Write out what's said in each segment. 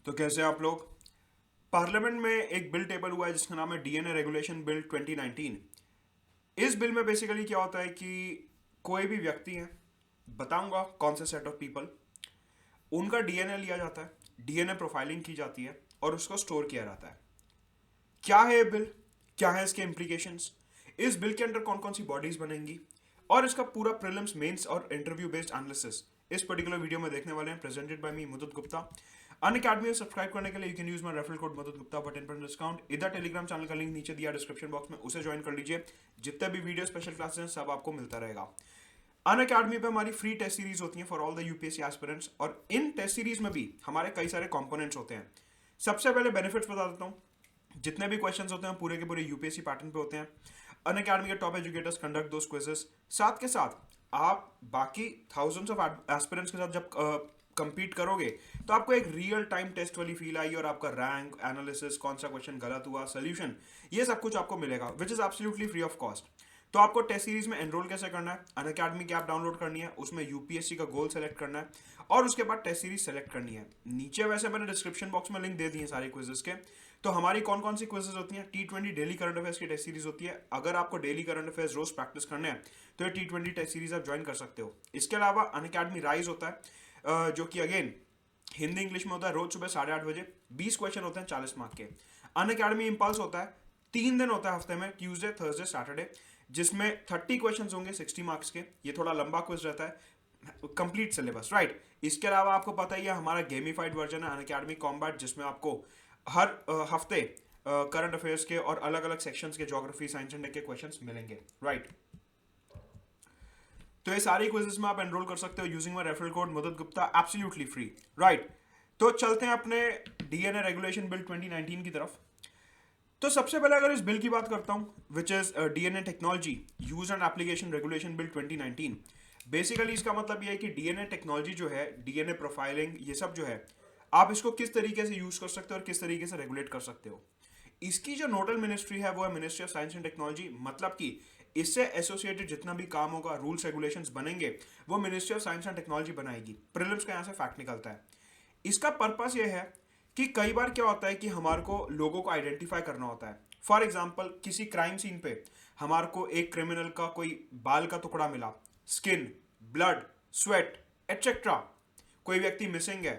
तो कैसे आप लोग। पार्लियामेंट में एक बिल टेबल हुआ है जिसका नाम है डीएनए रेगुलेशन बिल 2019। इस बिल में बेसिकली क्या होता है कि कोई भी व्यक्ति है, बताऊंगा कौन से सेट ऑफ पीपल, उनका डीएनए लिया जाता है, डीएनए प्रोफाइलिंग की जाती है और उसको स्टोर किया जाता है। क्या है ये बिल, क्या है इसके इम्प्लीकेशंस, इस बिल के अंडर कौन कौन सी बॉडीज बनेंगी और इसका पूरा प्रीलिम्स मेंस और इंटरव्यू बेस्ड एनालिसिस इस पर्टिकुलर वीडियो में देखने वाले हैं। प्रेजेंटेड बाय मी मुदत गुप्ता। अन अकेडमी में सब्सक्राइब करने के लिए you can use my referral code मुदत गुप्ता फॉर 10% डिस्काउंट। इधर टेलीग्राम चैनल का लिंक नीचे दिया डिस्क्रिप्शन बॉक्स में, उसे ज्वाइन कर लीजिए। जितने भी वीडियो स्पेशल क्लासेस हैं सब आपको मिलता रहेगा। अन अकेडमी पे हमारी फ्री टेस्ट सीरीज होती है for all the UPSC aspirants, और इन टेस्ट सीरीज में भी हमारे कई सारे कंपोनेंट्स होते हैं। सबसे पहले बेनिफिट्स बता देता हूँ। जितने भी क्वेश्चंस होते हैं पूरे के पूरे यूपीएससी पैटर्न पे होते हैं। अन अकेडमी के टॉप एजुकेटर्स कंडक्ट दोस क्विजेस। साथ के साथ आप बाकी थाउजेंड्स ऑफ एस्पिरेंट्स के साथ जब कंपीट करोगे तो आपको एक रियल टाइम टेस्ट वाली फील आई और आपका रैंक एनालिसिस, कौन सा क्वेश्चन गलत हुआ, सोल्यूशन, ये सब कुछ आपको मिलेगा which is absolutely free of cost. तो आपको टेस्ट सीरीज में एनरोल कैसे करना है, अन अकेडमी की ऐप डाउनलोड करनी है, उसमें यूपीएससी का गोल सेलेक्ट करना है और उसके बाद टेस्ट सीरीज सेलेक्ट करनी है। नीचे वैसे मैंने डिस्क्रिप्शन बॉक्स में लिंक दे दिए सारे क्विजेस के। तो हमारी कौन कौन सी क्विजेस होती हैं, T20 डेली करंट अफेयर्स की टेस्ट सीरीज होती है। अगर आपको डेली करंट अफेयर्स रोज प्रैक्टिस करने हैं तो ये T20 टेस्ट सीरीज आप ज्वाइन कर सकते हो। इसके अलावा अन अकेडमी राइज होता है, जो कि अगेन हिंदी इंग्लिश में होता है, रोज सुबह 8:30 बजे। 20 क्वेश्चन होते हैं 40 मार्क के। अन अकेडमी इम्पल्स होता है, 3 दिन होता है हफ्ते में, ट्यूसडे थर्सडे सैटरडे, जिसमें 30 क्वेश्चन होंगे 60 मार्क्स के। ये थोड़ा लंबा क्विज रहता है, कंप्लीट सिलेबस, राइट। इसके अलावा आपको पता ही है हमारा गेमिफाइड वर्जन है अन अकेडमी कॉम्बैट, जिसमें आपको हर हफ्ते करंट अफेयर्स के और अलग अलग सेक्शंस के, ज्योग्राफी, साइंस एंड टेक के क्वेश्चंस मिलेंगे, राइट। तो ये सारी क्विजेस में आप एनरोल कर सकते हो यूजिंग माय रेफरल कोड मुदत गुप्ता, एब्सोल्युटली फ्री, राइट। तो चलते हैं अपने डीएनए रेगुलेशन बिल 2019 की तरफ। तो सबसे पहले अगर इस बिल की बात करता हूं, which is DNA technology use and application regulation bill 2019। Basically इसका मतलब यह है कि डीएनए टेक्नोलॉजी जो है, डीएनए प्रोफाइलिंग, ये सब जो है, आप इसको किस तरीके से यूज कर सकते हो और किस तरीके से रेगुलेट कर सकते हो। इसकी जो नोडल मिनिस्ट्री है वो है ministry of science and technology. मतलब कि इससे एसोसिएटेड जितना भी काम होगा, रूल्स रेगुलेशंस बनेंगे, वो ministry of science and technology बनाएगी। प्रीलिम्स का यहाँ से फैक्ट निकलता है। इसका पर्पस ये है कि कई बार क्या होता है कि हमारे को लोगों को आइडेंटिफाई करना होता है। फॉर एग्जाम्पल, किसी क्राइम सीन पे हमारे को एक क्रिमिनल का कोई बाल का टुकड़ा मिला, स्किन, ब्लड, स्वेट एटसेट्रा, कोई व्यक्ति मिसिंग है,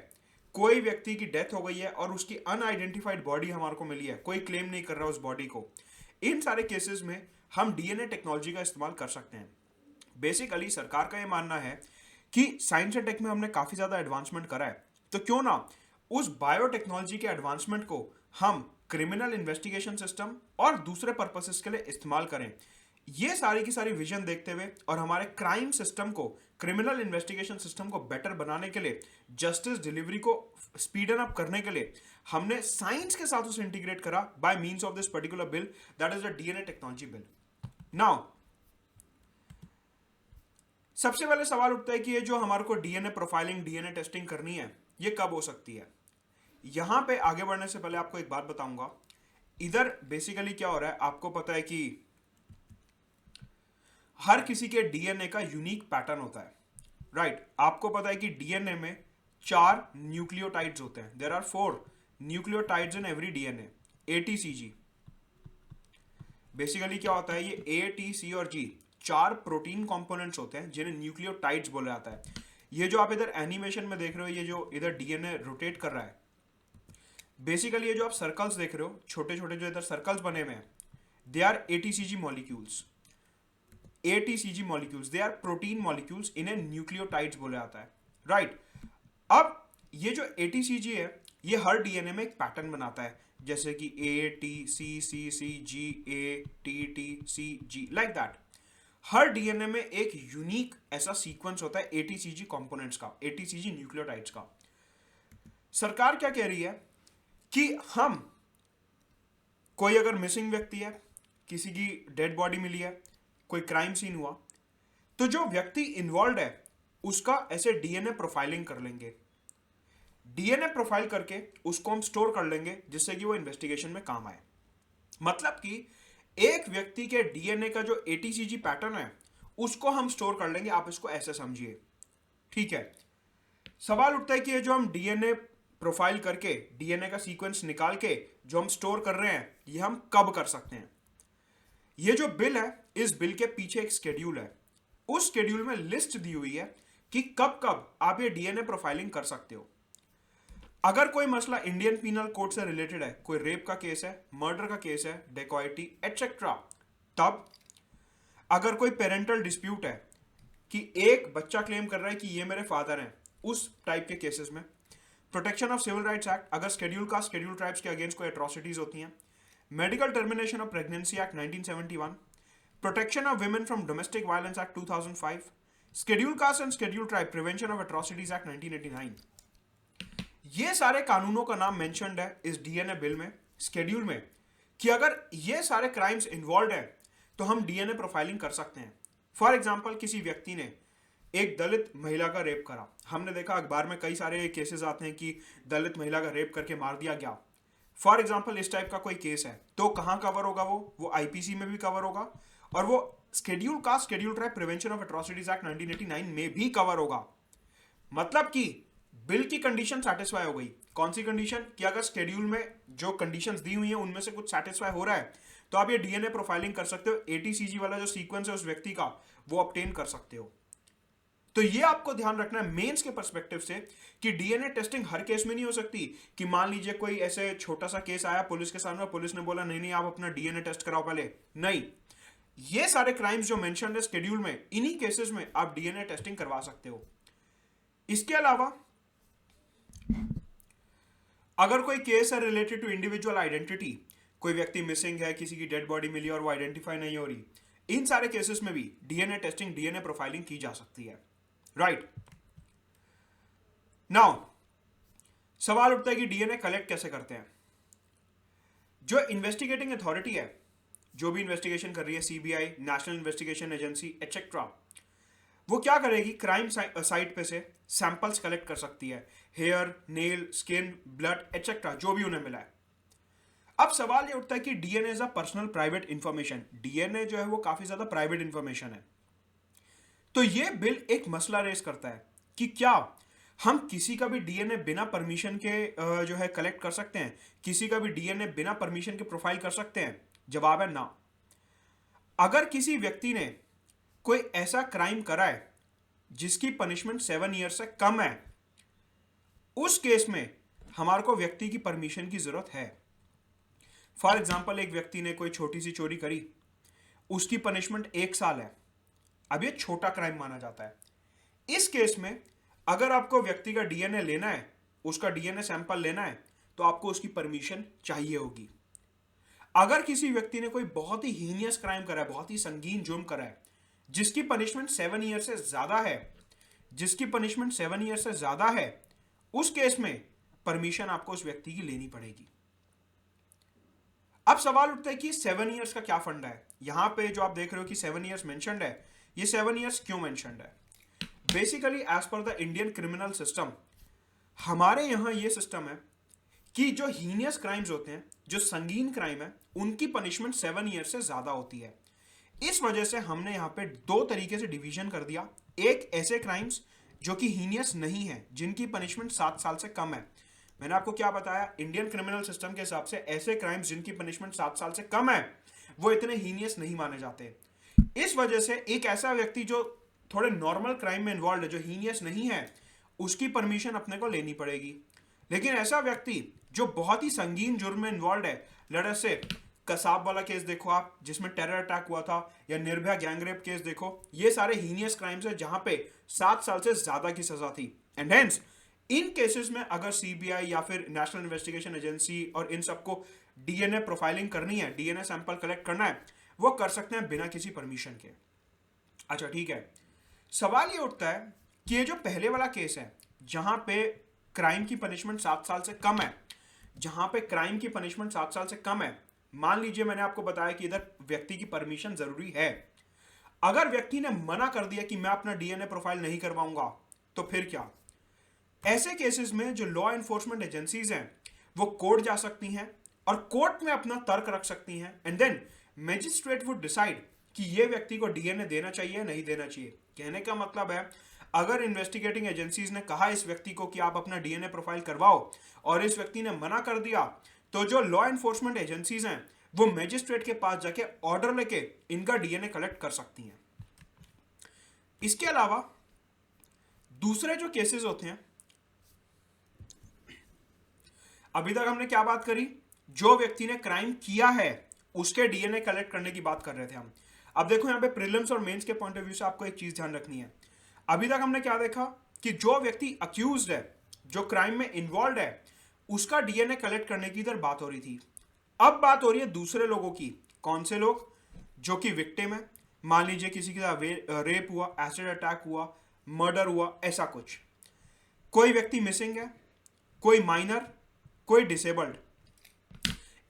कोई व्यक्ति की डेथ हो गई है और उसकी अनआइडेंटिफाइड बॉडी हमारे को मिली है, कोई क्लेम नहीं कर रहा उस बॉडी को। इन सारे केसेस में हम डीएनए टेक्नोलॉजी का इस्तेमाल कर सकते हैं। बेसिकली सरकार का ये मानना है कि साइंस एंड टेक में हमने काफी ज्यादा एडवांसमेंट करा है, तो क्यों ना उस बायोटेक्नोलॉजी के एडवांसमेंट को हम क्रिमिनल इन्वेस्टिगेशन सिस्टम और दूसरे पर्पसेस के लिए इस्तेमाल करें। ये सारी की सारी विजन देखते हुए और हमारे क्राइम सिस्टम को, क्रिमिनल इन्वेस्टिगेशन सिस्टम को बेटर बनाने के लिए, जस्टिस डिलीवरी को स्पीडन अप करने के लिए हमने साइंस के साथ उसे इंटीग्रेट करा by means of this particular bill, that is the DNA technology bill. Now सबसे पहले सवाल उठता है कि ये जो हमारे को डीएनए प्रोफाइलिंग, डीएनए टेस्टिंग करनी है, ये कब हो सकती है। यहां पे आगे बढ़ने से पहले आपको एक बात बताऊंगा। इधर बेसिकली क्या हो रहा है, आपको पता है कि हर किसी के डीएनए का यूनिक पैटर्न होता है, राइट। आपको पता है कि डीएनए में 4 न्यूक्लियोटाइड्स होते हैं। There are 4 nucleotides in every DNA. ATCG, basically क्या होता है, ये ए, टी, सी और जी 4 प्रोटीन कंपोनेंट्स होते हैं जिन्हें न्यूक्लियोटाइड्स बोला जाता है। ये जो आप इधर एनिमेशन में देख रहे हो, ये जो इधर डीएनए रोटेट कर रहा है, बेसिकली ये जो आप सर्कल्स देख रहे हो, छोटे छोटे जो इधर सर्कल्स बने हुए हैं, they are ATCG molecules. ATCG molecules, they are protein molecules, इन्हें न्यूक्लियोटाइड्स बोला जाता है, राइट। अब ये जो एटीसीजी है, ये हर डीएनए में एक पैटर्न बनाता है, जैसे कि A T C, C C G, A T T C G, like that. हर डीएनए में एक यूनिक ऐसा सीक्वेंस होता है एटीसीजी कंपोनेंट्स का, एटीसीजी न्यूक्लियोटाइड्स का। सरकार क्या कह रही है कि हम, कोई अगर मिसिंग व्यक्ति है, किसी की डेड बॉडी मिली है, कोई क्राइम सीन हुआ, तो जो व्यक्ति इन्वॉल्व है उसका ऐसे डीएनए प्रोफाइलिंग कर लेंगे। डीएनए प्रोफाइल करके उसको हम स्टोर कर लेंगे जिससे कि वो इन्वेस्टिगेशन में काम आए। मतलब कि एक व्यक्ति के डीएनए का जो एटीसीजी पैटर्न है उसको हम स्टोर कर लेंगे। आप इसको ऐसे समझिए, ठीक है। सवाल उठता है कि ये जो हम डीएनए प्रोफाइल करके डीएनए का सीक्वेंस निकाल के जो हम स्टोर कर रहे हैं ये हम कब कर सकते हैं। ये जो बिल है, इस बिल के पीछे एक शेड्यूल है। उस शेड्यूल में लिस्ट दी हुई है कि कब कब आप ये डीएनए प्रोफाइलिंग कर सकते हो। अगर कोई मसला इंडियन पीनल कोड से रिलेटेड है, कोई रेप का केस है, मर्डर का केस है, डेकॉइटी एटसेट्रा, तब अगर कोई पेरेंटल डिस्प्यूट है कि एक बच्चा क्लेम कर रहा है कि ये मेरे फादर हैं, उस टाइप के केसेस में protection of civil rights act, अगर शेड्यूल कास्ट शेड्यूल ट्राइब्स के अगेंस्ट कोई एट्रोसिटीज होती हैं, medical termination of pregnancy act 1971, protection of women from domestic violence act 2005, schedule caste and schedule tribe prevention of atrocities act 1989, ये सारे कानूनों का नाम मेंशन्ड है इस डीएनए बिल में, शेड्यूल में, कि अगर ये सारे क्राइम्स इन्वॉल्व हैं तो हम डीएनए प्रोफाइलिंग कर सकते हैं। फॉर एग्जाम्पल, किसी व्यक्ति ने एक दलित महिला का रेप करा, हमने देखा अखबार में कई सारे केसेस आते हैं कि दलित महिला का रेप करके मार दिया गया। फॉर एग्जाम्पल, इस टाइप का कोई केस है तो कहाँ कवर होगा? वो आईपीसी में भी कवर होगा और वो schedule caste schedule tribe prevention of atrocities act 1989 में भी कवर होगा। मतलब कि बिल की कंडीशन सेटिस्फाई हो गई। कौन सी कंडीशन? कि अगर शेड्यूल में जो कंडीशंस दी हुई हैं उनमें से कुछ सेटिस्फाई हो रहा है तो आप ये डीएनए प्रोफाइलिंग कर सकते हो, एटीसीजी वाला जो सीक्वेंस है उस व्यक्ति का वो ऑब्टेन कर सकते हो। तो ये आपको ध्यान रखना है मेंस के पर्सपेक्टिव से कि डीएनए टेस्टिंग हर केस में नहीं हो सकती। कि मान लीजिए कोई ऐसे छोटा सा केस आया पुलिस के सामने, पुलिस ने बोला नहीं नहीं आप अपना डीएनए टेस्ट कराओ पहले, नहीं, ये सारे क्राइम्स जो मेंशन है शेड्यूल में, इन्हीं केसेस में आप डीएनए टेस्टिंग करवा सकते हो। इसके अलावा अगर कोई केस है रिलेटेड टू इंडिविजुअल आइडेंटिटी, कोई व्यक्ति मिसिंग है, किसी की डेड बॉडी मिली और वो आइडेंटिफाई नहीं हो रही, इन सारे केसेस में भी डीएनए टेस्टिंग, डीएनए प्रोफाइलिंग की जा सकती है। राइट नाउ सवाल उठता है कि डीएनए कलेक्ट कैसे करते हैं। जो इन्वेस्टिगेटिंग अथॉरिटी है, जो भी इन्वेस्टिगेशन कर रही है, CBI, national investigation agency etcetera, वो क्या करेगी? क्राइम साइट पे से सैंपल्स कलेक्ट कर सकती है, hair, nail, skin, blood etcetera, जो भी उन्हें मिला है। अब सवाल ये उठता है कि DNA is a personal private information, DNA जो है वो काफी ज्यादा प्राइवेट इंफॉर्मेशन है। तो ये बिल एक मसला रेस करता है कि क्या हम किसी का भी डीएनए बिना परमिशन के जो है कलेक्ट कर सकते हैं, किसी का भी डीएनए बिना परमिशन के प्रोफाइल कर सकते हैं? जवाब है ना। अगर किसी व्यक्ति ने कोई ऐसा क्राइम करा है जिसकी पनिशमेंट 7 ईयर से कम है, उस केस में हमारे को व्यक्ति की परमिशन की जरूरत है। फॉर एग्जाम्पल, एक व्यक्ति ने कोई छोटी सी चोरी करी, उसकी पनिशमेंट 1 साल है, अब ये छोटा क्राइम माना जाता है। इस केस में अगर आपको व्यक्ति का डीएनए लेना है, उसका डीएनए सैंपल लेना है, तो आपको उसकी परमिशन चाहिए होगी। अगर किसी व्यक्ति ने कोई बहुत ही हीनियस क्राइम करा है, बहुत ही संगीन जुर्म करा है, जिसकी पनिशमेंट 7 ईयर से ज्यादा है, जिसकी पनिशमेंट 7 ईयर से ज्यादा है, उस केस में परमिशन आपको उस व्यक्ति की लेनी पड़ेगी। अब सवाल उठता है कि 7 ईयर्स का क्या फंडा है। यहां पे जो आप देख रहे हो कि 7 ईयर्स मेंशन्ड है, ये 7 ईयर्स क्यों मेंशन्ड है? Basically as per the Indian criminal system, हमारे यहां ये सिस्टम है कि जो हीनियस क्राइम्स होते हैं, जो संगीन क्राइम है, उनकी पनिशमेंट 7 ईयर से ज्यादा होती है। इस वजह से हमने यहां पे 2 तरीके से डिवीजन कर दिया। एक, ऐसे क्राइम्स जो कि हीनियस नहीं है, जिनकी पनिशमेंट 7 साल से कम है। मैंने आपको क्या बताया? इंडियन क्रिमिनल सिस्टम के हिसाब से ऐसे क्राइम्स जिनकी पनिशमेंट 7 साल से कम है वो इतने हीनियस नहीं माने जाते। इस वजह से एक ऐसा व्यक्ति जो थोड़े नॉर्मल क्राइम में इन्वॉल्व है, जो हीनियस नहीं है, उसकी परमिशन अपने को लेनी पड़ेगी। लेकिन ऐसा व्यक्ति जो बहुत ही संगीन जुर्म में इन्वॉल्व है, लड़े से कसाब वाला केस देखो आप, जिसमें टेरर अटैक हुआ था, या निर्भया गैंगरेप केस देखो, ये सारे हीनियस क्राइम्स है जहां पे 7 साल से ज्यादा की सजा थी। एंड हेंस इन केसेस में अगर सीबीआई या फिर नेशनल इन्वेस्टिगेशन एजेंसी और इन सबको डीएनए प्रोफाइलिंग करनी है, डीएनए सैंपल कलेक्ट करना है, वो कर सकते हैं बिना किसी परमिशन के। अच्छा ठीक है, सवाल ये उठता है कि ये जो पहले वाला केस है जहां पे क्राइम की पनिशमेंट 7 साल से कम है, जहां पे क्राइम की पनिशमेंट 7 साल से कम है, मान लीजिए मैंने आपको बताया कि इधर व्यक्ति की परमिशन जरूरी है। अगर व्यक्ति ने मना कर दिया कि मैं अपना डीएनए प्रोफाइल नहीं करवाऊंगा, तो फिर क्या? ऐसे केसेस में जो लॉ एनफोर्समेंट एजेंसीज हैं वो कोर्ट जा सकती हैं और कोर्ट में अपना तर्क रख सकती हैं, and then magistrate would decide कि ये व्यक्ति को डीएनए देना चाहिए नहीं देना चाहिए। कहने का मतलब है अगर इन्वेस्टिगेटिंग एजेंसीज ने कहा इस व्यक्ति को कि आप अपना डीएनए प्रोफाइल करवाओ और इस व्यक्ति ने मना कर दिया, तो जो लॉ एनफोर्समेंट एजेंसीज हैं वो मैजिस्ट्रेट के पास जाके ऑर्डर लेके इनका डीएनए कलेक्ट कर सकती हैं। इसके अलावा दूसरे जो केसेस होते हैं, अभी तक हमने क्या बात करी, जो व्यक्ति ने क्राइम किया है उसके डीएनए कलेक्ट करने की बात कर रहे थे हम। अब देखो यहां पे प्रीलिम्स और मेंस के पॉइंट ऑफ व्यू से आपको एक चीज ध्यान रखनी है। अभी तक हमने क्या देखा कि जो व्यक्ति अक्यूज्ड है, जो क्राइम में इन्वॉल्व है, उसका डीएनए कलेक्ट करने की इधर बात हो रही थी। अब बात हो रही है दूसरे लोगों की। कौन से लोग? जो कि विक्टिम है। मान लीजिए किसी के साथ रेप हुआ, एसिड अटैक हुआ, मर्डर हुआ, ऐसा कुछ। कोई व्यक्ति मिसिंग है, कोई माइनर, कोई डिसेबल्ड,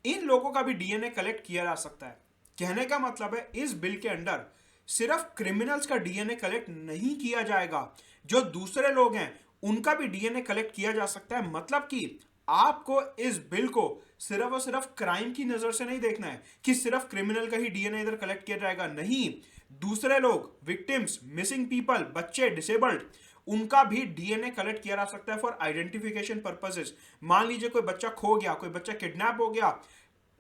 इन लोगों का भी डीएनए कलेक्ट किया जा सकता है। कहने का मतलब है इस बिल के अंडर सिर्फ क्रिमिनल्स का डीएनए कलेक्ट नहीं किया जाएगा, जो दूसरे लोग हैं उनका भी डीएनए कलेक्ट किया जा सकता है। मतलब कि आपको इस बिल को सिर्फ और सिर्फ क्राइम की नजर से नहीं देखना है कि सिर्फ क्रिमिनल का ही डीएनए इधर कलेक्ट किया जाएगा। नहीं, दूसरे लोग, विक्टिम्स, मिसिंग पीपल, बच्चे, डिसेबल्ड, उनका भी डीएनए कलेक्ट किया जा सकता है फॉर आइडेंटिफिकेशन पर्पसेस। मान लीजिए कोई बच्चा खो गया, कोई बच्चा किडनैप हो गया।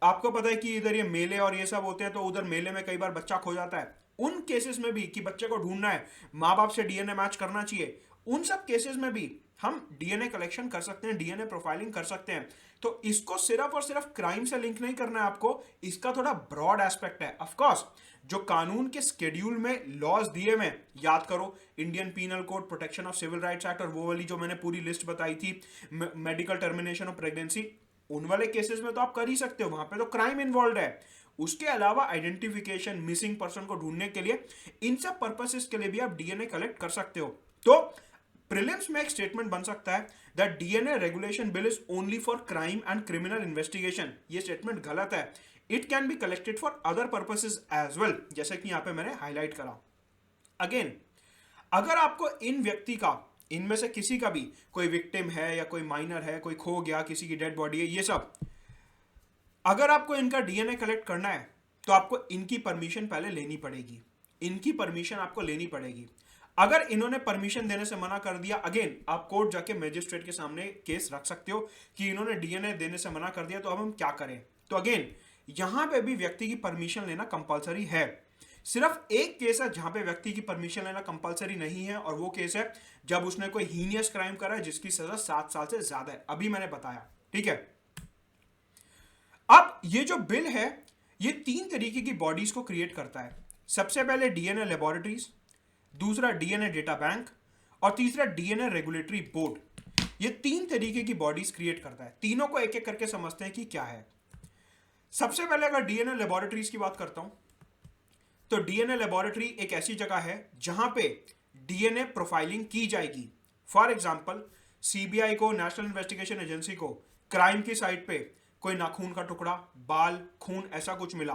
आपको पता है कि इधर ये मेले और ये सब होते हैं, तो उधर मेले में कई बार बच्चा खो जाता है। उन केसेस में भी कि बच्चे को ढूंढना है, माँ बाप से डीएनए मैच करना चाहिए, उन सब केसेस में भी हम डीएनए कलेक्शन कर सकते हैं, डीएनए प्रोफाइलिंग कर सकते हैं। तो इसको सिर्फ और सिर्फ क्राइम से लिंक नहीं करना है आपको, इसका थोड़ा ब्रॉड एस्पेक्ट है। ऑफ कोर्स जो कानून के स्केड्यूल में लॉज दिए हुए, याद करो, Indian penal code, protection of civil rights act, और वो वाली जो मैंने पूरी लिस्ट बताई थी, मेडिकल टर्मिनेशन ऑफ प्रेगनेंसी, उन वाले केसेस में तो आप कर ही सकते हो, वहां पे तो क्राइम इन्वॉल्व है। उसके अलावा आइडेंटिफिकेशन, मिसिंग पर्सन को ढूंढने के लिए, इन सब पर्पसेस के लिए भी आप डीएनए कलेक्ट कर सकते हो। तो प्रीलिम्स में एक स्टेटमेंट बन सकता है that DNA regulation bill is only for crime and criminal investigation. ये स्टेटमेंट गलत है। It can be collected for other purposes as well, जैसे कि यहां पे मैंने हाईलाइट करा। अगेन, अगर आपको इन व्यक्ति का, इनमें से किसी का भी, कोई विक्टिम है या कोई माइनर है, कोई खो गया, किसी की डेड बॉडी है, ये सब, अगर आपको इनका डीएनए कलेक्ट करना है तो आपको इनकी परमिशन पहले लेनी पड़ेगी। इनकी परमिशन आपको लेनी पड़ेगी। अगर इन्होंने परमिशन देने से मना कर दिया, अगेन आप कोर्ट जाके मजिस्ट्रेट के सामने केस रख सकते हो कि इन्होंने डीएनए देने से मना कर दिया, तो अब हम क्या करें। तो अगेन यहां पे भी व्यक्ति की परमिशन लेना कंपलसरी है। सिर्फ एक केस है जहां पे व्यक्ति की परमिशन लेना कंपलसरी नहीं है, और वो केस है जब उसने कोई हीनियस क्राइम करा है जिसकी सजा 7 साल से ज्यादा है। अभी मैंने बताया, ठीक है। अब ये जो बिल है ये 3 तरीके की बॉडीज को क्रिएट करता है। सबसे पहले डीएनए लेबोरेटरीज, दूसरा डीएनए डेटा बैंक, और तीसरा डीएनए रेगुलेटरी बोर्ड। ये 3 तरीके की बॉडीज क्रिएट करता है। तीनों को एक एक करके समझते हैं कि क्या है। सबसे पहले अगर डीएनए लेबोरेटरीज की बात करता हूं, तो डीएनए लेबोरेटरी एक ऐसी जगह है जहां पे डीएनए प्रोफाइलिंग की जाएगी। फॉर एग्जांपल, सीबीआई को, नेशनल इन्वेस्टिगेशन एजेंसी को, क्राइम की साइट पे कोई नाखून का टुकड़ा, बाल, खून, ऐसा कुछ मिला,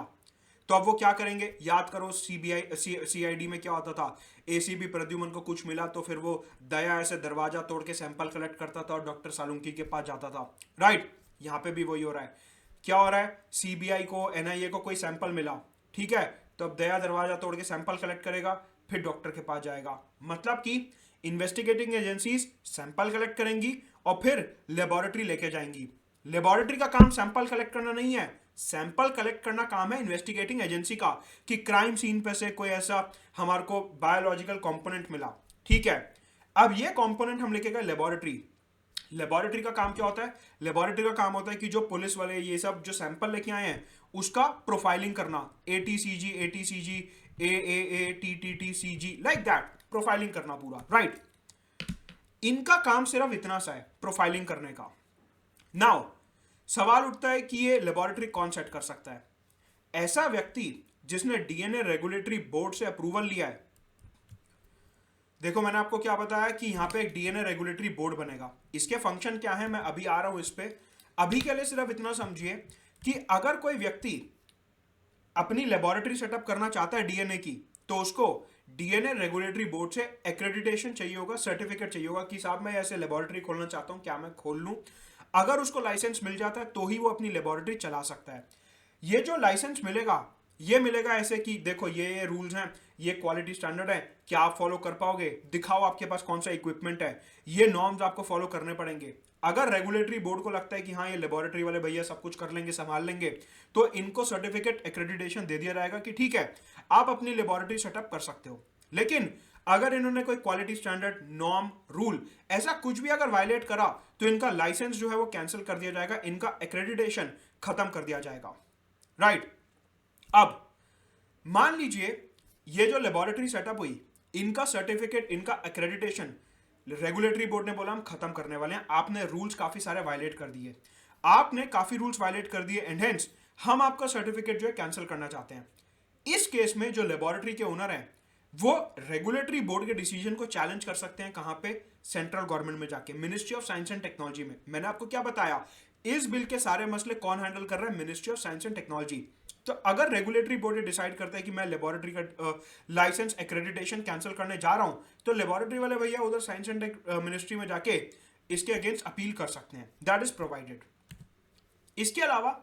तो अब वो क्या करेंगे। याद करो सीआईडी में क्या होता था, एसीबी प्रद्युमन को कुछ मिला तो फिर वो दया ऐसे दरवाजा तोड़ के सैंपल कलेक्ट करता था और डॉक्टर सालुंकी के पास जाता था, राइट। यहां पे भी वही हो रहा है। क्या हो रहा है, सीबीआई को, एनआईए को कोई सैंपल मिला, ठीक है, तो अब दया दरवाजा तोड़ के सैंपल कलेक्ट करेगा, फिर डॉक्टर के पास जाएगा। मतलब कि इन्वेस्टिगेटिंग एजेंसीज सैंपल कलेक्ट करेंगी और फिर लेबोरेटरी लेके जाएंगी। लेबोरेटरी का काम सैंपल कलेक्ट करना नहीं है, सैंपल कलेक्ट करना काम है इन्वेस्टिगेटिंग एजेंसी का, कि क्राइम सीन पे से कोई ऐसा हमारे को बायोलॉजिकल कंपोनेंट मिला, ठीक है। अब ये कंपोनेंट हम लेके गए लेबोरेटरी। लेबोरेटरी का काम क्या होता है, लेबोरेटरी का काम होता है कि जो पुलिस वाले ये सब जो सैंपल लेके आए हैं उसका प्रोफाइलिंग करना, एटीसीजी, ए टीटीटीसीजी, लाइक दैट, प्रोफाइलिंग करना पूरा, राइट। इनका काम सिर्फ इतना सा है, प्रोफाइलिंग करने का। नाउ सवाल उठता है कि ये लेबोरेटरी कौन सेट कर सकता है। ऐसा व्यक्ति जिसने डीएनए रेगुलेटरी बोर्ड से अप्रूवल लिया है। देखो मैंने आपको क्या बताया कि यहां पे एक डीएनए रेगुलेटरी बोर्ड बनेगा। इसके फंक्शन क्या है, मैं अभी आ रहा हूं इस पे। अभी के लिए सिर्फ इतना समझिए कि अगर कोई व्यक्ति अपनी लेबोरेटरी सेटअप करना चाहता है डीएनए की, तो उसको डीएनए रेगुलेटरी बोर्ड से एक्रेडिटेशन चाहिए होगा, सर्टिफिकेट चाहिए होगा कि साहब मैं ऐसे लेबोरेटरी खोलना चाहता हूं, क्या मैं खोल लूं। अगर उसको लाइसेंस मिल जाता है तो ही वो अपनी लेबोरेटरी चला सकता है। ये जो लाइसेंस मिलेगा ये मिलेगा ऐसे कि देखो ये रूल्स हैं, ये क्वालिटी स्टैंडर्ड है, क्या आप फॉलो कर पाओगे, दिखाओ आपके पास कौन सा इक्विपमेंट है, ये नॉर्म्स आपको फॉलो करने पड़ेंगे। अगर रेगुलेटरी बोर्ड को लगता है कि हाँ ये लेबोरेटरी वाले भैया सब कुछ कर लेंगे, संभाल लेंगे, तो इनको सर्टिफिकेट एक्रेडिटेशन दे दिया जाएगा कि ठीक है आप अपनी लेबोरेटरी सेटअप कर सकते हो। लेकिन अगर इन्होंने कोई क्वालिटी स्टैंडर्ड, नॉर्म, रूल ऐसा कुछ भी अगर वायलेट करा तो इनका लाइसेंस जो है वो कैंसिल कर दिया जाएगा, इनका एक्रेडिटेशन खत्म कर दिया जाएगा। राइट। अब मान लीजिए ये जो लेबोरेटरी सेटअप हुई, इनका सर्टिफिकेट, इनका एक्रेडिटेशन रेगुलेटरी बोर्ड ने बोला हम खत्म करने वाले हैं, आपने रूल्स काफी सारे वायलेट कर दिए, आपने काफी रूल्स वायलेट कर दिए, एंड हेंस हम आपका सर्टिफिकेट जो है कैंसिल करना चाहते हैं। इस केस में जो लेबोरेटरी के ओनर हैं वो रेगुलेटरी बोर्ड के डिसीजन को चैलेंज कर सकते हैं। कहां पे? सेंट्रल गवर्नमेंट में जाके, ministry of science and technology में। मैंने आपको क्या बताया, इस बिल के सारे मसले कौन हैंडल कर रहा है? Ministry of science and technology. तो अगर रेगुलेटरी बोर्ड डिसाइड करता है कि मैं लेबोरेटरी का लाइसेंस, एक्रेडिटेशन कैंसिल करने जा रहा हूं, तो लेबोरेटरी वाले भैया उधर साइंस एंड मिनिस्ट्री में जाके इसके अगेंस्ट अपील कर सकते हैं। That is provided. इसके अलावा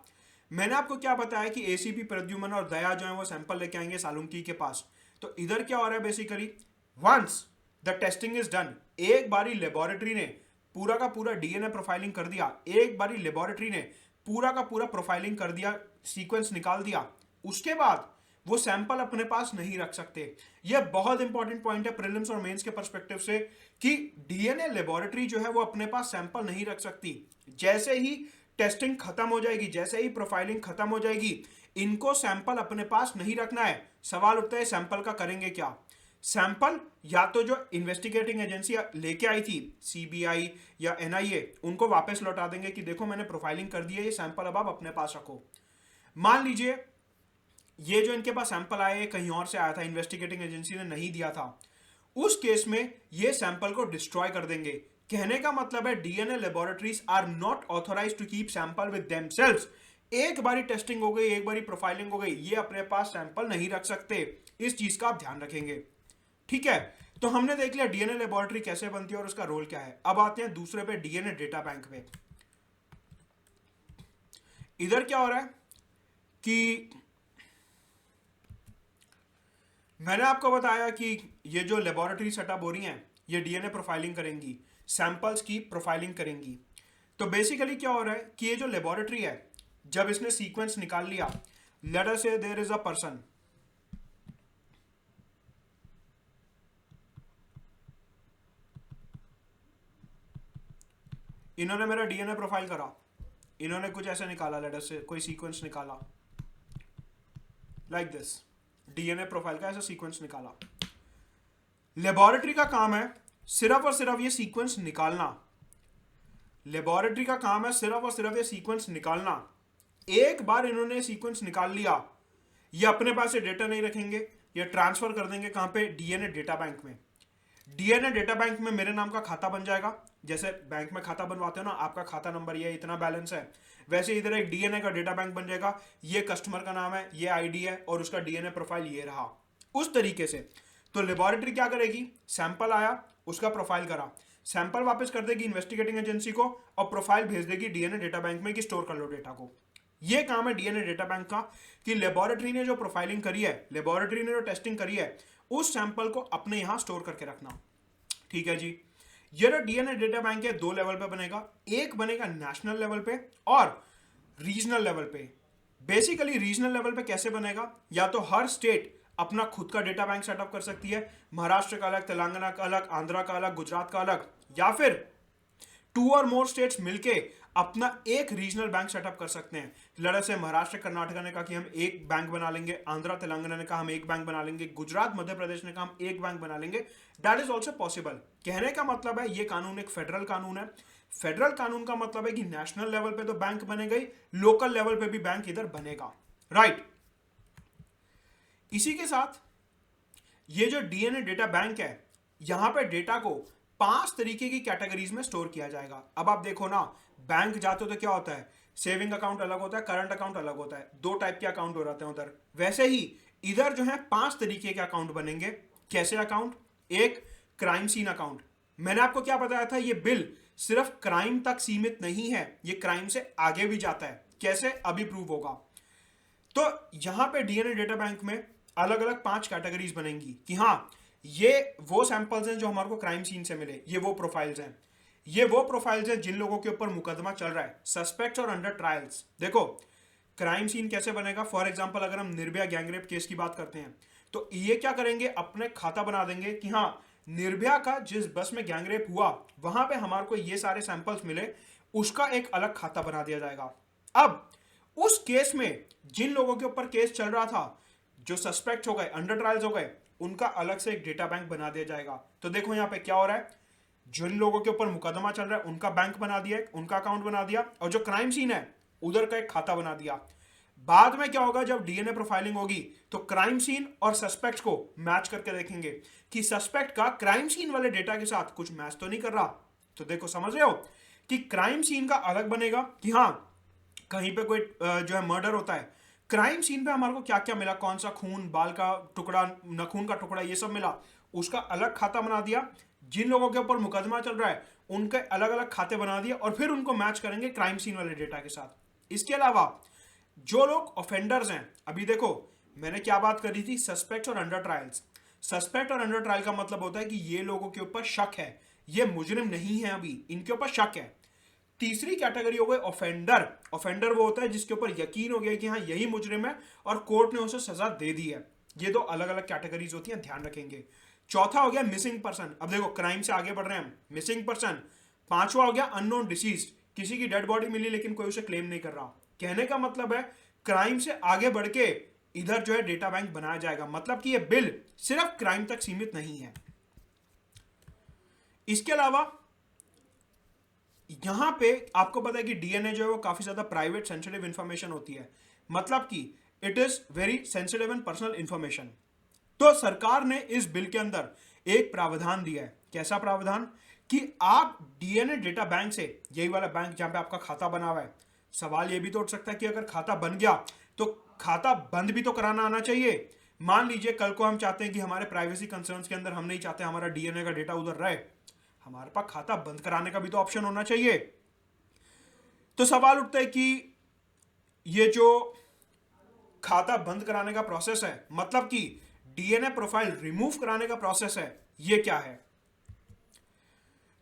मैंने आपको क्या बताया कि एसीपी प्रद्युमन और दया जो है वो सैंपल लेके आएंगे सालुंकी के पास। तो इधर क्या हो रहा है basically, once the testing is done, एक बारी लेबोरेटरी ने पूरा का पूरा डीएनए प्रोफाइलिंग कर दिया, एक बारी लेबोरेटरी ने पूरा का पूरा प्रोफाइलिंग कर दिया, सीक्वेंस निकाल दिया, उसके बाद वो सैंपल अपने पास नहीं रख सकते। यह बहुत इंपॉर्टेंट पॉइंट है प्रीलिम्स और मेंस के पर्सपेक्टिव से कि डीएनए लेबोरेटरी जो है वो अपने पास सैंपल नहीं रख सकती। जैसे ही टेस्टिंग खत्म हो जाएगी, जैसे ही प्रोफाइलिंग खत्म हो जाएगी, इनको सैंपल अपने पास नहीं रखना है। सवाल उठता है सैंपल का करेंगे क्या? सैंपल या तो जो इन्वेस्टिगेटिंग एजेंसी लेके आई थी, सीबीआई या एनआईए, उनको वापस लौटा देंगे कि देखो मैंने प्रोफाइलिंग कर दी है, ये सैंपल अब आप अपने पास रखो। मान लीजिए ये जो इनके पास सैंपल आया कहीं और से आया था, इन्वेस्टिगेटिंग एजेंसी ने नहीं दिया था, उस केस में ये सैंपल को डिस्ट्रॉय कर देंगे। कहने का मतलब है DNA laboratories are not authorise to keep sample with themselves. एक बारी टेस्टिंग हो गई, एक बारी प्रोफाइलिंग हो गई, ये अपने पास सैंपल नहीं रख सकते। इस चीज का आप ध्यान रखेंगे। ठीक है, तो हमने देख लिया डीएनए लेबोरेटरी कैसे बनती है और उसका रोल क्या है। अब आते हैं दूसरे पे, डीएनए डेटा बैंक पे। इधर क्या हो रहा है कि मैंने आपको बताया कि ये जो लेबोरेटरी सेटअप हो रही हैं, ये डीएनए प्रोफाइलिंग करेंगी, सैंपल्स की प्रोफाइलिंग करेंगी। तो बेसिकली क्या हो रहा है कि ये जो लेबोरेटरी है, जब इसने सीक्वेंस निकाल लिया, लेट अस से देयर इज अ पर्सन, इन्होंने मेरा डीएनए प्रोफाइल करा, इन्होंने कुछ ऐसे निकाला, लेट अस से कोई सीक्वेंस निकाला लाइक दिस, डीएनए प्रोफाइल का ऐसा सीक्वेंस निकाला। लेबोरेटरी का काम है सिर्फ और सिर्फ ये सीक्वेंस निकालना। लेबोरेटरी का काम है सिर्फ और सिर्फ ये सीक्वेंस निकालना। एक बार इन्होंने सीक्वेंस निकाल लिया, ये अपने पास ये डेटा नहीं रखेंगे, ये ट्रांसफर कर देंगे कहां पे? डीएनए डेटा बैंक में। डीएनए डेटा बैंक में मेरे नाम का खाता बन जाएगा, जैसे बैंक में खाता बनवाते हो ना, आपका खाता नंबर ये इतना बैलेंस है, वैसे इधर एक डीएनए का डेटा बैंक बन जाएगा। ये कस्टमर का नाम है, ये आईडी है और उसका डीएनए प्रोफाइल ये रहा, उस तरीके से। तो लेबोरेटरी क्या करेगी? सैंपल आया, उसका प्रोफाइल करा, सैंपल वापस कर देगी इन्वेस्टिगेटिंग एजेंसी को और प्रोफाइल भेज देगी डीएनए डेटा बैंक में कि स्टोर कर लो डेटा को। ये काम है डीएनए डेटा बैंक का कि लेबोरेटरी ने जो प्रोफाइलिंग करी है, लेबोरेटरी ने जो टेस्टिंग करी है, उस सैंपल को अपने यहां स्टोर करके रखना। ठीक है जी। ये जो डीएनए डेटा बैंक है, दो लेवल पे बनेगा, एक बनेगा नेशनल लेवल पे और रीजनल लेवल पे। बेसिकली रीजनल लेवल पे कैसे बनेगा? या तो हर स्टेट अपना खुद का डेटा बैंक सेटअप कर सकती है, महाराष्ट्र का अलग, तेलंगाना का अलग, आंध्रा का अलग, गुजरात का अलग, या फिर 2 और मोर स्टेट्स मिलके अपना एक रीजनल बैंक सेटअप कर सकते हैं। लड़ा से महाराष्ट्र कर्नाटक ने कहा कि हम एक बैंक बना लेंगे, आंध्रा तेलंगाना ने कहा हम एक बैंक बना लेंगे, गुजरात मध्य प्रदेश ने कहा हम एक बैंक बना लेंगे। That is also possible. कहने का मतलब है ये कानून एक फेडरल कानून है। फेडरल कानून का मतलब है कि नेशनल लेवल पे तो बैंक बनेगा ही, लोकल लेवल पे भी बैंक इधर बनेगा। राइट। इसी के साथ ये जो डीएनए डेटा बैंक है, यहां पे डेटा को 5 तरीके की कैटेगरीज में स्टोर किया जाएगा। अब आप देखो ना, बैंक जाते हो तो क्या होता है? सेविंग अकाउंट अलग होता है, करंट अकाउंट अलग होता है, 2 टाइप के अकाउंट हो जाते हैं उधर। वैसे ही इधर जो है 5 तरीके के अकाउंट बनेंगे। कैसे अकाउंट? एक, क्राइम सीन अकाउंट। मैंने आपको क्या बताया था, ये बिल सिर्फ क्राइम तक सीमित नहीं है, ये क्राइम से आगे भी जाता है। कैसे? अभी प्रूव होगा। तो यहां पे डीएनए डेटा बैंक में अलग अलग 5 कैटेगरीज बनेंगी कि हाँ, ये वो सैंपल्स हैं जो हमारे को क्राइम सीन से मिले, ये वो प्रोफाइल्स हैं, ये वो प्रोफाइल्स हैं जिन लोगों के ऊपर मुकदमा चल रहा है, सस्पेक्ट्स और अंडर ट्रायल्स। देखो क्राइम सीन कैसे बनेगा, फॉर एग्जांपल अगर हम निर्भया गैंगरेप केस की बात करते हैं तो ये क्या करेंगे, अपने खाता बना देंगे कि हाँ, निर्भया का जिस बस में गैंगरेप हुआ वहां पे हमारे को ये सारे सैंपल्स मिले, उसका एक अलग खाता बना दिया जाएगा। अब उस केस में जिन लोगों के ऊपर केस चल रहा था, जो सस्पेक्ट हो गए, अंडर ट्रायल्स हो गए, उनका अलग से एक डेटा बैंक बना दिया जाएगा। तो देखो यहां पे क्या हो रहा है, जिन लोगों के ऊपर मुकदमा चल रहा है उनका बैंक बना दिया, उनका अकाउंट बना दिया, और जो क्राइम सीन है उधर का एक खाता बना दिया। बाद में क्या होगा, जब डीएनए प्रोफाइलिंग होगी तो क्राइम सीन और सस्पेक्ट को मैच करके देखेंगे कि सस्पेक्ट का क्राइम सीन वाले डेटा के साथ कुछ मैच तो नहीं कर रहा। तो देखो समझ रहे हो कि क्राइम सीन का अलग बनेगा कि हाँ, कहीं पे कोई जो है मर्डर होता है, क्राइम सीन पे हमारे को क्या क्या मिला, कौन सा खून, बाल का टुकड़ा, नाखून का टुकड़ा, ये सब मिला, उसका अलग खाता बना दिया। जिन लोगों के ऊपर मुकदमा चल रहा है उनके अलग अलग खाते बना दिए और फिर उनको मैच करेंगे क्राइम सीन वाले डेटा के साथ। इसके अलावा जो लोग ऑफेंडर्स हैं, अभी देखो मैंने क्या बात करी थी, सस्पेक्ट और अंडर ट्रायल्स। सस्पेक्ट और अंडर ट्रायल का मतलब होता है कि ये लोगों के ऊपर शक है, ये मुजरिम नहीं है, अभी इनके ऊपर शक है। तीसरी कैटेगरी हो गई ऑफेंडर। ऑफेंडर वो होता है जिसके ऊपर यकीन हो गया कि हाँ यही मुजरिम है और कोर्ट ने उसे सजा दे दी है। ये दो अलग अलग कैटेगरीज होती हैं, ध्यान रखेंगे। चौथा हो गया मिसिंग पर्सन। अब देखो क्राइम से आगे बढ़ रहे हैं हम, मिसिंग पर्सन। पांचवा हो गया अननोन डिसीज, किसी की डेड बॉडी मिली लेकिन कोई उसे क्लेम नहीं कर रहा। कहने का मतलब है क्राइम से आगे बढ़ के इधर जो है डेटा बैंक बनाया जाएगा, मतलब कि ये बिल सिर्फ क्राइम तक सीमित नहीं है। इसके अलावा यहां पे आपको पता है कि डीएनए जो है वो काफी ज्यादा प्राइवेट सेंसिटिव इंफॉर्मेशन होती है, मतलब कि it is very sensitive and personal information. तो सरकार ने इस बिल के अंदर एक प्रावधान दिया है। कैसा प्रावधान, कि आप डीएनए डेटा बैंक से, यही वाला बैंक जहां पे आपका खाता बना हुआ है, सवाल यह भी तो उठ सकता है कि अगर खाता बन गया तो खाता बंद भी तो कराना आना चाहिए। मान लीजिए कल को हम चाहते हैं कि हमारे प्राइवेसी कंसर्न्स के अंदर हम नहीं चाहते हमारा डीएनए का डेटा उधर रहे, हमारे पास खाता बंद कराने का भी तो ऑप्शन होना चाहिए। तो सवाल उठता है कि ये जो खाता बंद कराने का प्रोसेस है, मतलब कि डीएनए प्रोफाइल रिमूव कराने का प्रोसेस है, ये क्या है।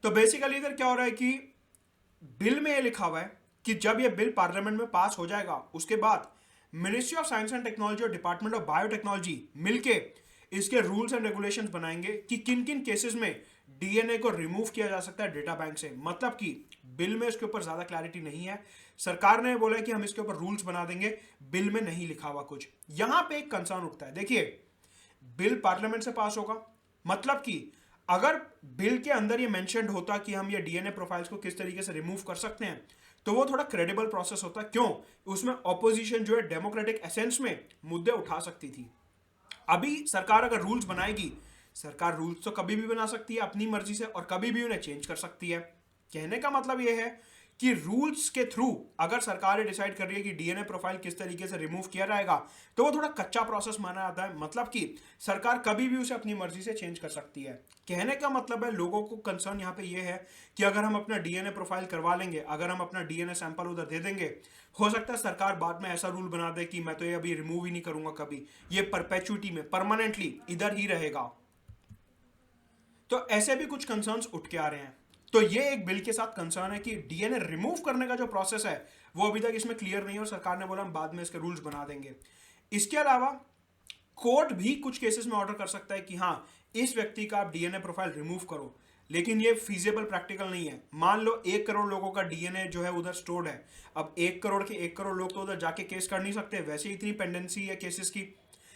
तो बेसिकली इधर क्या हो रहा है कि बिल में ये लिखा हुआ है कि जब ये बिल पार्लियामेंट में पास हो जाएगा उसके बाद ministry of science and technology और डिपार्टमेंट ऑफ बायोटेक्नोलॉजी मिलके इसके रूल्स एंड रेगुलेशंस बनाएंगे कि किन किन केसेस में डीएनए को रिमूव किया जा सकता है डेटा बैंक से। मतलब कि बिल में इसके ऊपर ज्यादा क्लैरिटी नहीं है, सरकार ने बोला कि हम इसके ऊपर रूल्स बना देंगे, बिल में नहीं लिखा हुआ कुछ। यहां पे एक कंसर्न उठता है, देखिए बिल पार्लियामेंट से पास होगा, मतलब कि अगर बिल के अंदर ये मेंशन्ड होता कि हम ये डीएनए प्रोफाइल्स को किस तरीके से रिमूव कर सकते हैं तो वो थोड़ा क्रेडिबल प्रोसेस होता। क्यों, उसमें ऑपोजिशन जो है डेमोक्रेटिक एसेंस में मुद्दे उठा सकती थी। अभी सरकार अगर रूल्स बनाएगी, सरकार रूल्स तो कभी भी बना सकती है अपनी मर्जी से और कभी भी उन्हें चेंज कर सकती है। कहने का मतलब यह है कि रूल्स के थ्रू अगर सरकार डिसाइड कर रही है कि डीएनए प्रोफाइल किस तरीके से रिमूव किया जाएगा तो वो थोड़ा कच्चा प्रोसेस माना जाता है, मतलब कि सरकार कभी भी उसे अपनी मर्जी से चेंज कर सकती है। कहने का मतलब है लोगों को कंसर्न यहाँ पे ये है कि अगर हम अपना डीएनए प्रोफाइल करवा लेंगे, अगर हम अपना डीएनए सैंपल उधर दे देंगे, हो सकता है सरकार बाद में ऐसा रूल बना दे कि मैं तो ये अभी रिमूव ही नहीं करूंगा कभी, ये परपेचुइटी में परमानेंटली इधर ही रहेगा। तो ऐसे भी कुछ कंसर्न्स उठ के आ रहे हैं। तो ये एक बिल के साथ कंसर्न है कि डीएनए रिमूव करने का जो प्रोसेस है वो अभी तक इसमें क्लियर नहीं है और सरकार ने बोला हम बाद में इसके रूल्स बना देंगे। इसके अलावा कोर्ट भी कुछ केसेस में ऑर्डर कर सकता है कि हाँ इस व्यक्ति का आप डीएनए प्रोफाइल रिमूव करो, लेकिन ये फीजेबल प्रैक्टिकल नहीं है। मान लो 1 करोड़ लोगों का डीएनए जो है उधर स्टोर्ड है, अब 1 करोड़ के 1 करोड़ लोग तो उधर जाके केस कर नहीं सकते, वैसे इतनी पेंडेंसी है केसेस की।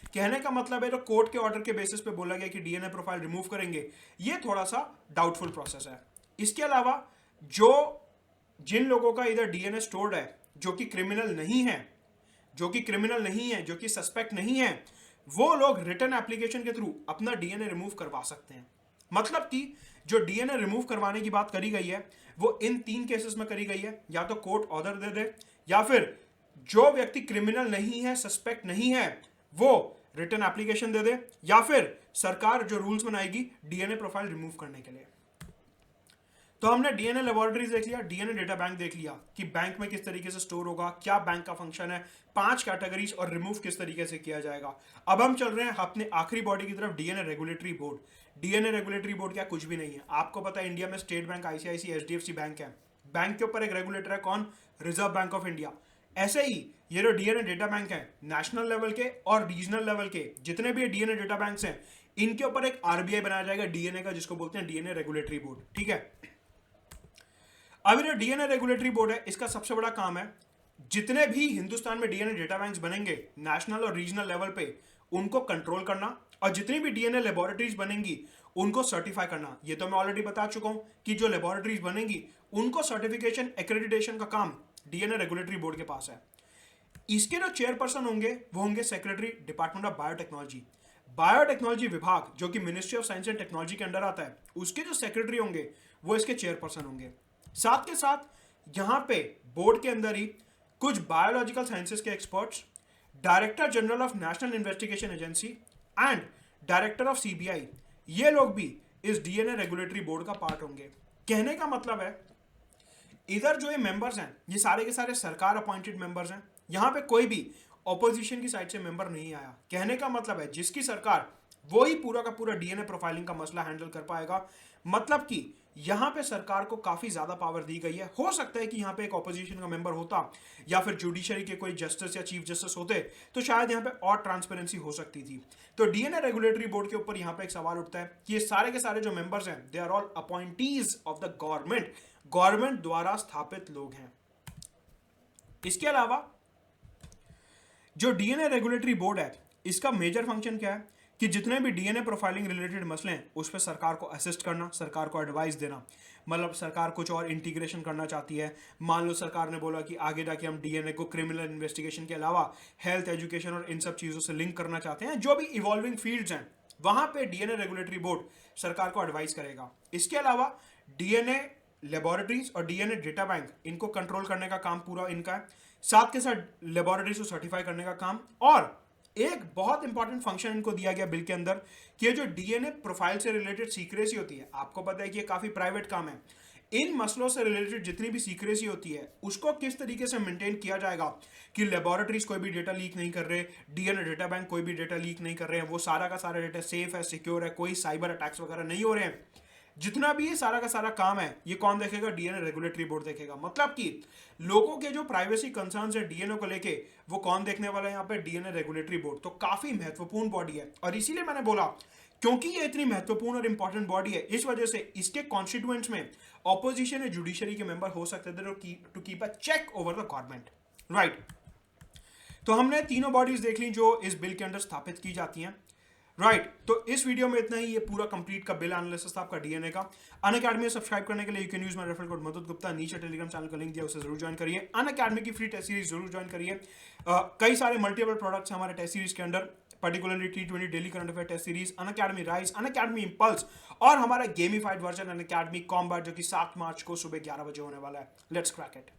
कहने का मतलब है जो कोर्ट के ऑर्डर के बेसिस पे बोला गया कि डीएनए प्रोफाइल रिमूव करेंगे, ये थोड़ा सा डाउटफुल प्रोसेस है। इसके अलावा जिन लोगों का इधर डीएनए स्टोर्ड है जो कि क्रिमिनल नहीं है, जो कि सस्पेक्ट नहीं है, वो लोग रिटर्न एप्लीकेशन के थ्रू अपना डीएनए रिमूव करवा सकते हैं। मतलब कि जो डीएनए रिमूव करवाने की बात करी गई है वो इन 3 केसेस में करी गई है, या तो कोर्ट ऑर्डर दे दे, या फिर जो व्यक्ति क्रिमिनल नहीं है, सस्पेक्ट नहीं है, वो रिटर्न एप्लीकेशन दे दे, या फिर सरकार जो रूल्स बनाएगी डीएनए प्रोफाइल रिमूव करने के लिए। तो हमने डीएनए लेबोरेटरीज देख लिया, डीएनए डेटा बैंक देख लिया कि बैंक में किस तरीके से स्टोर होगा, क्या बैंक का फंक्शन है, 5 कैटेगरीज और रिमूव किस तरीके से किया जाएगा। अब हम चल रहे हैं अपने आखिरी बॉडी की तरफ, DNA regulatory board. DNA regulatory board क्या, कुछ भी नहीं है। आपको पता है इंडिया में State Bank, ICICI, HDFC bank है। बैंक के ऊपर एक रेगुलेटर है, कौन? Reserve Bank of India. ऐसे ही ये जो डीएनए डेटा बैंक है, नेशनल लेवल के और रीजनल लेवल के जितने भी डीएनए डेटा बैंक्स हैं, इनके ऊपर एक आरबीआई बनाया जाएगा डीएनए का, जिसको बोलते हैं डीएनए रेगुलेटरी बोर्ड। ठीक है। अब जो डीएनए रेगुलेटरी बोर्ड है, इसका सबसे बड़ा काम है जितने भी हिंदुस्तान में डीएनए डेटा बैंक्स बनेंगे नेशनल और रीजनल लेवल पे, उनको कंट्रोल करना, और जितनी भी डीएनए लेबोरेटरीज बनेंगी उनको सर्टिफाई करना। ये तो मैं ऑलरेडी बता चुका हूं कि जो लेबोरेटरीज बनेंगी उनको सर्टिफिकेशन, एक्रेडिटेशन का काम डीएनए रेगुलेटरी बोर्ड के पास है। इसके जो चेयरपर्सन होंगे वो होंगे secretary, department of biotechnology. Biotechnology विभाग जो कि ministry of science and technology के अंडर आता है, उसके जो सेक्रेटरी होंगे वो इसके चेयरपर्सन होंगे। साथ के साथ यहां पे बोर्ड के अंदर ही कुछ बायोलॉजिकल साइंसेस के experts, director general of national investigation agency and director of CBI, ये लोग भी इस डीएनए रेगुलेटरी बोर्ड का पार्ट होंगे। कहने का मतलब है इधर जो ये मेंबर्स हैं ये सारे के सारे सरकार अपॉइंटेड मेंबर्स हैं। यहां पे कोई भी ऑपोजिशन की साइड से मेंबर नहीं आया। कहने का मतलब है जिसकी सरकार, वो ही पूरा का पूरा डीएनए प्रोफाइलिंग का मसला हैंडल कर पाएगा। मतलब कि यहां पे सरकार को काफी ज्यादा पावर दी गई है। हो सकता है कि यहां पे एक ऑपोजिशन का मेंबर होता या फिर जुडिशरी के कोई जस्टिस या चीफ जस्टिस होते तो शायद यहां पे और ट्रांसपेरेंसी हो सकती थी। तो डीएनए रेगुलेटरी बोर्ड के ऊपर यहां पे एक सवाल उठता है कि ये सारे के सारे जो मेंबर्स हैं, they are all appointees of the government, government द्वारा स्थापित लोग हैं। इसके अलावा जो डीएनए रेगुलेटरी बोर्ड है, इसका मेजर फंक्शन क्या है कि जितने भी डीएनए प्रोफाइलिंग रिलेटेड मसले हैं उस पर सरकार को असिस्ट करना, सरकार को एडवाइस देना। मतलब सरकार कुछ और इंटीग्रेशन करना चाहती है, मान लो सरकार ने बोला कि आगे जाके हम डीएनए को क्रिमिनल इन्वेस्टिगेशन के अलावा हेल्थ, एजुकेशन और इन सब चीज़ों से लिंक करना चाहते हैं, जो भी इवॉल्विंग फील्ड्स हैं, वहां पे डीएनए रेगुलेटरी बोर्ड सरकार को एडवाइस करेगा। इसके अलावा डीएनए लेबोरेटरीज और डीएनए डेटा बैंक, इनको कंट्रोल करने का काम पूरा इनका है। साथ के साथ लेबोरेटरीज को सर्टिफाई करने का काम, और एक बहुत इंपॉर्टेंट फंक्शन इनको दिया गया बिल के अंदर कि ये जो डीएनए प्रोफाइल से रिलेटेड सीक्रेसी होती है, आपको पता है कि ये काफी प्राइवेट काम है, इन मसलों से रिलेटेड जितनी भी सीक्रेसी होती है उसको किस तरीके से मेंटेन किया जाएगा कि लेबोरेटरीज कोई भी डेटा लीक नहीं कर रहे, डीएनए डेटा बैंक कोई भी डेटा लीक नहीं कर रहे हैं, वो सारा का सारा डेटा सेफ है, सिक्योर है, कोई साइबर अटैक्स वगैरह नहीं हो रहे हैं। जितना भी ये सारा का सारा काम है ये कौन देखेगा? डीएनए रेगुलेटरी बोर्ड देखेगा। मतलब कि लोगों के जो प्राइवेसी कंसर्न्स है डीएनए को लेके, वो कौन देखने वाला है? यहाँ पे डीएनए रेगुलेटरी बोर्ड। तो काफी महत्वपूर्ण बॉडी है, और इसीलिए मैंने बोला क्योंकि ये इतनी महत्वपूर्ण और इंपॉर्टेंट बॉडी है, इस वजह से इसके कॉन्स्टिट्यूएंट्स में ऑपोजिशन या जुडिशरी के मेंबर हो सकते थे to keep a check over the government, right. तो हमने तीनों बॉडीज देख ली जो इस बिल के अंदर स्थापित की जाती हैं, राइट। तो इस वीडियो में इतना ही, ये पूरा कंप्लीट का बिल एनालिसिस था आपका डीएनए का। अनअकैडमी में सब्सक्राइब करने के लिए you can use my referral code Madhud Gupta, नीचे टेलीग्राम चैनल का लिंक दिया, उसे जरूर ज्वाइन करिए। अनअकैडमी की फ्री टेस्ट सीरीज जरूर ज्वाइन करिए। कई सारे मल्टीपल प्रोडक्ट्स हमारे टेस्ट सीरीज के अंदर, particularly T20 daily current affair test series, Unacademy Rise, Unacademy Impulse, और हमारा गेमिफाइड वर्जन अनअकैडमी कॉम्बैट जो कि 7 मार्च को सुबह 11 बजे होने वाला है। Let's crack it.